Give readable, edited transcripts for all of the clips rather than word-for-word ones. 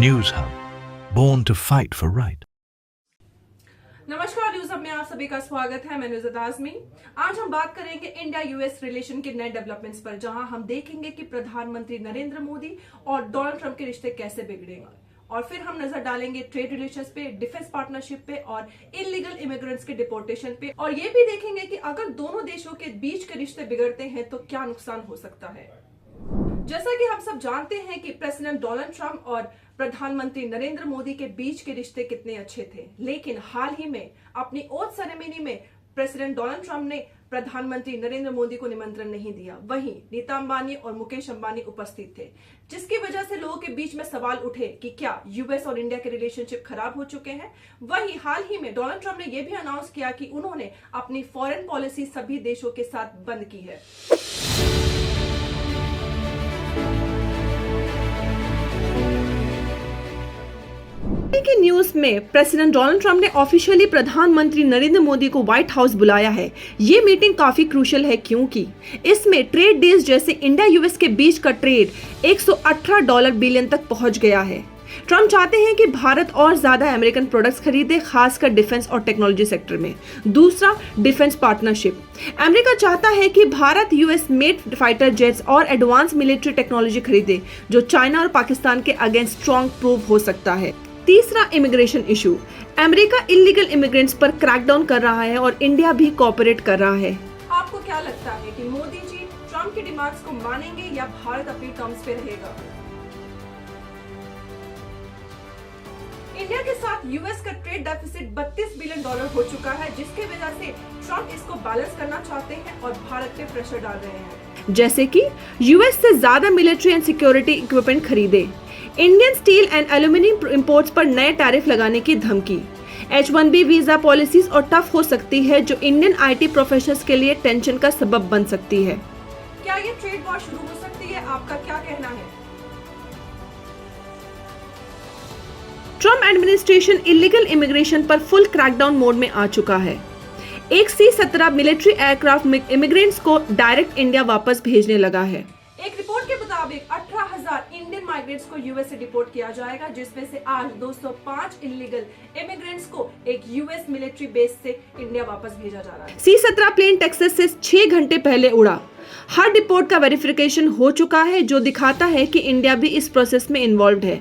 News Hub, born to fight for right. नमस्कार, news hub में आप सभी का स्वागत है। मैं नुज़त आज़मी। आज हम बात करेंगे इंडिया यूएस रिलेशन के नए डेवलपमेंट्स पर, जहां हम देखेंगे कि प्रधानमंत्री नरेंद्र मोदी और डोनाल्ड ट्रंप के रिश्ते कैसे बिगड़ेंगे, और फिर हम नजर डालेंगे ट्रेड रिलेशंस पे, डिफेंस पार्टनरशिप पे और इलीगल इमिग्रेंट्स के डिपोर्टेशन पे, और ये भी देखेंगे कि अगर दोनों देशों के बीच के रिश्ते बिगड़ते हैं तो क्या नुकसान हो सकता है। जैसा कि हम सब जानते हैं कि प्रेसिडेंट डोनाल्ड ट्रंप और प्रधानमंत्री नरेंद्र मोदी के बीच के रिश्ते कितने अच्छे थे, लेकिन हाल ही में अपनी ओथ सेरेमनी में प्रेसिडेंट डोनाल्ड ट्रंप ने प्रधानमंत्री नरेंद्र मोदी को निमंत्रण नहीं दिया। वहीं नीता अंबानी और मुकेश अंबानी उपस्थित थे, जिसकी वजह से लोगों के बीच में सवाल उठे कि क्या यूएस और इंडिया के रिलेशनशिप खराब हो चुके हैं। वहीं हाल ही में डोनाल्ड ट्रंप ने यह भी अनाउंस किया कि उन्होंने अपनी फॉरेन पॉलिसी सभी देशों के साथ बंद की है। की न्यूज में प्रेसिडेंट डोनाल्ड ट्रंप ने ऑफिशियली प्रधानमंत्री नरेंद्र मोदी को व्हाइट हाउस बुलाया है। ये मीटिंग काफी क्रूशियल है क्योंकि इसमें ट्रेड डील्स जैसे इंडिया यूएस के बीच का ट्रेड $118 बिलियन तक पहुंच गया है। ट्रंप चाहते हैं कि भारत और ज्यादा अमेरिकन प्रोडक्ट्स खरीदे, खासकर डिफेंस और टेक्नोलॉजी सेक्टर में। दूसरा, डिफेंस पार्टनरशिप। अमेरिका चाहता है कि Bharat US made fighter jets और एडवांस मिलिट्री टेक्नोलॉजी खरीदे, जो चाइना और पाकिस्तान के अगेंस्ट स्ट्रॉन्ग प्रूव हो सकता है। तीसरा, immigration issue. America illegal immigrants पर क्रैकडाउन कर रहा है और इंडिया भी कोऑपरेट कर रहा है। आपको क्या लगता है कि मोदी जी ट्रंप की डिमांड्स को मानेंगे या भारत अपनी टर्म्स पे रहेगा? इंडिया के साथ यूएस का ट्रेड डेफिसिट $32 बिलियन हो चुका है, जिसके वजह से ट्रंप इसको बैलेंस करना चाहते हैं और भारत पे प्रेशर डाल रहे हैं, जैसे कि यूएस से ज्यादा मिलिट्री एंड सिक्योरिटी इक्विपमेंट खरीदे, Indian steel and aluminium imports पर नए टैरिफ लगाने की धमकी, H-1B वीजा पॉलिसीज और टफ हो सकती है, जो इंडियन आईटी प्रोफेशनल्स के लिए टेंशन का सबब बन सकती है। क्या ये ट्रेड वॉर शुरू हो सकती है? आपका क्या कहना है? ट्रंप एडमिनिस्ट्रेशन इलीगल इमिग्रेशन पर फुल क्रैकडाउन मोड में आ चुका है। एक C-17 मिलिट्री एयरक्राफ्ट इमिग्रेंट्स को डायरेक्ट इंडिया वापस भेजने लगा है। एक रिपोर्ट के मुताबिक 18,000 इंडियन माइग्रेंट्स को यूएस से डिपोर्ट किया जाएगा, जिसमें से आज 205 इलीगल इमिग्रेंट्स को एक यूएस मिलिट्री बेस से इंडिया वापस भेजा जा रहा है। C-17 प्लेन टेक्सास से 6 घंटे पहले उड़ा। हर डिपोर्ट का वेरिफिकेशन हो चुका है, जो दिखाता है कि इंडिया भी इस प्रोसेस में इन्वॉल्व है।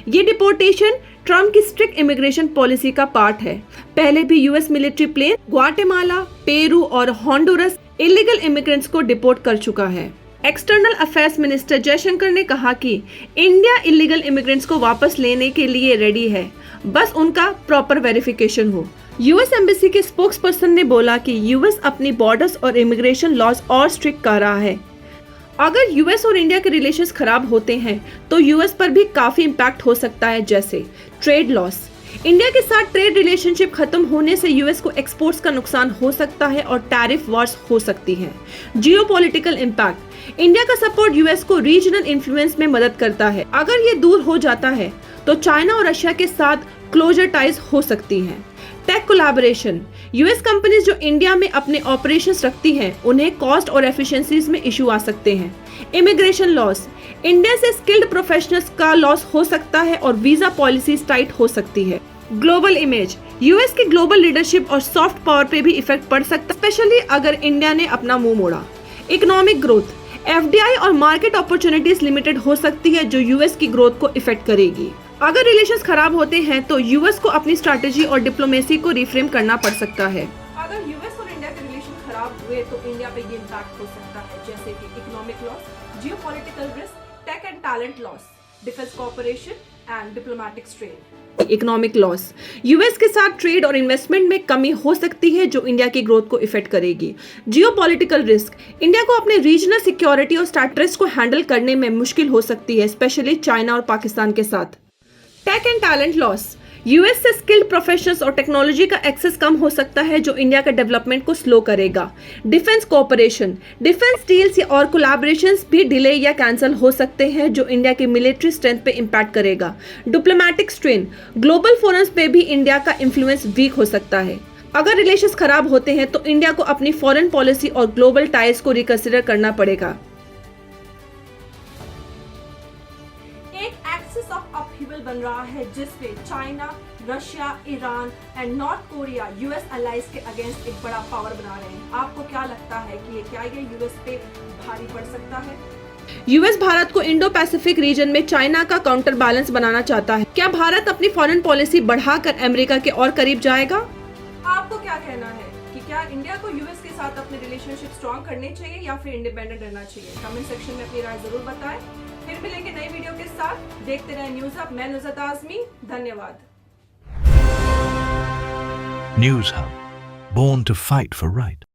ये डिपोर्टेशन ट्रंप की स्ट्रिक्ट इमिग्रेशन पॉलिसी का पार्ट है। पहले भी US military plane Guatemala, Peru और हॉन्डुरस इलीगल इमिग्रेंट्स को डिपोर्ट कर चुका है। एक्सटर्नल अफेयर्स मिनिस्टर जयशंकर ने कहा कि इंडिया इलीगल इमिग्रेंट्स को वापस लेने के लिए रेडी है, बस उनका प्रॉपर वेरिफिकेशन हो। यूएस एम्बेसी के स्पोक्सपर्सन ने बोला कि यूएस अपनी बॉर्डर्स और इमिग्रेशन लॉज और स्ट्रिक्ट कर रहा है। अगर यूएस और इंडिया के रिलेशंस खराब होते हैं तो यूएस पर भी काफी इम्पैक्ट हो सकता है, जैसे ट्रेड लॉस। इंडिया के साथ ट्रेड रिलेशनशिप खत्म होने से यूएस को एक्सपोर्ट्स का नुकसान हो सकता है और टैरिफ वॉर्स हो सकती है। Geopolitical impact. इंडिया का सपोर्ट यूएस को रीजनल इन्फ्लुएंस में मदद करता है। अगर ये दूर हो जाता है तो चाइना और रशिया के साथ क्लोजर टाइज हो सकती हैं। Tech collaboration. यूएस कंपनीज जो इंडिया में अपने ऑपरेशंस रखती हैं, उन्हें कॉस्ट और एफिशिएंसीज में इशू आ सकते हैं। Immigration loss. इंडिया से स्किल्ड प्रोफेशनल्स का लॉस हो सकता है और वीजा पॉलिसीज टाइट हो सकती है। Global image. यूएस की ग्लोबल लीडरशिप और सॉफ्ट पावर पे भी इफेक्ट पड़ सकता है, स्पेशली अगर इंडिया ने अपना मुंह मोड़ा। Economic growth. एफडीआई और मार्केट अपॉर्चुनिटीज लिमिटेड हो सकती है, जो यूएस की ग्रोथ को इफेक्ट करेगी। अगर रिलेशंस खराब होते हैं तो यूएस को अपनी स्ट्रैटेजी और डिप्लोमेसी को रिफ्रेम करना पड़ सकता है। अगर यूएस और इंडिया के रिलेशन खराब हुए तो इंडिया पे ये इम्पैक्ट हो सकता है, जैसे कि economic loss, geopolitical risk, tech and talent loss, defence cooperation and diplomatic strain. Economic loss. US के साथ ट्रेड और इन्वेस्टमेंट में कमी हो सकती है, जो इंडिया की ग्रोथ को इफेक्ट करेगी। Geopolitical risk. इंडिया को अपने रीजनल सिक्योरिटी और स्ट्रेटेजी को हैंडल करने में मुश्किल हो सकती है, स्पेशली चाइना और पाकिस्तान के साथ। Tech and talent loss. US से स्किल्ड प्रोफेशनल्स और टेक्नोलॉजी का एक्सेस कम हो सकता है, जो इंडिया का डेवलपमेंट को स्लो करेगा। Defence cooperation. डिफेंस डील्स और कोलैबोरेशंस भी डिले या कैंसिल हो सकते हैं, जो इंडिया की मिलिट्री स्ट्रेंथ पे इम्पैक्ट करेगा। Diplomatic strain. ग्लोबल फोरम्स पे भी इंडिया का इन्फ्लुएंस वीक हो सकता है। अगर रिलेशंस खराब होते हैं तो इंडिया को अपनी फॉरेन पॉलिसी और ग्लोबल टाइज को रिकंसिडर करना पड़ेगा। बन रहा है जिसपे China, Russia, Iran and North Korea US allies के अगेंस्ट एक बड़ा पावर बना रहे हैं। आपको क्या लगता है कि ये यूएस पे भारी पड़ सकता है? यूएस भारत को इंडो पैसिफिक रीजन में चाइना का काउंटर बैलेंस बनाना चाहता है। क्या भारत अपनी फॉरेन पॉलिसी बढ़ाकर अमेरिका के और करीब जाएगा? आपको क्या कहना है कि क्या इंडिया को यूएस के साथ अपने रिलेशनशिप स्ट्रॉन्ग करने चाहिए या फिर इंडिपेंडेंट रहना चाहिए? कमेंट सेक्शन में अपनी राय जरूर बताएं। फिर मिलेंगे नई वीडियो के साथ। देखते रहें न्यूज हब। मैं नुज़रत आज़मी, धन्यवाद। News Hub. Born to fight for right.